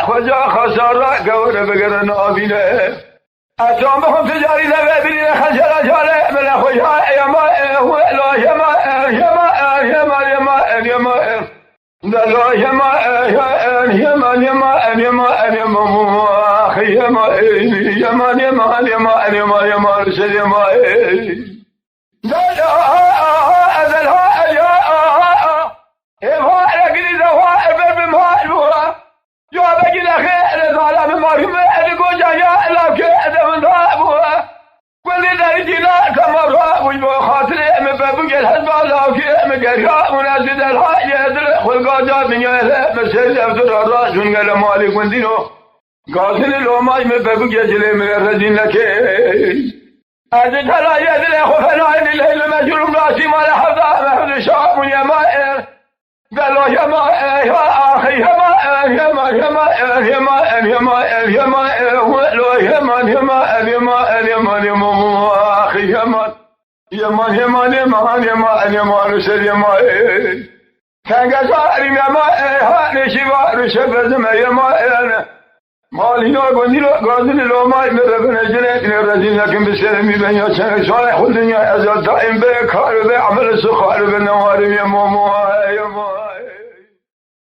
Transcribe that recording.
خجا خسارة قول بقرن آبينه أتومهم تجاري ذبابين خسارة جارة من أخوها يما لا يما يما يما يما يما لا يما يما يما يما يما أخي يما يما يما يما يما يما رسل يما قاتل لو ما يمبهو جزله من الرجل لك أجد لا يدري خفنا إن الليل مجرم راسي ما لحظة محمد شعب يما قال له يما يا أخي يما يما يما يما يما يما لا يما يما يما يما يما أخي يما يما يما يما يما يما رسل يما كان قصار يما هاني شبا رشب زما يما مالينا قاضي لو ما يمربنا جنات الرجل لكن بسلمي بن يا صالح الدنيا أزال دائم بكار بعمل السخار بالنوار يا ماما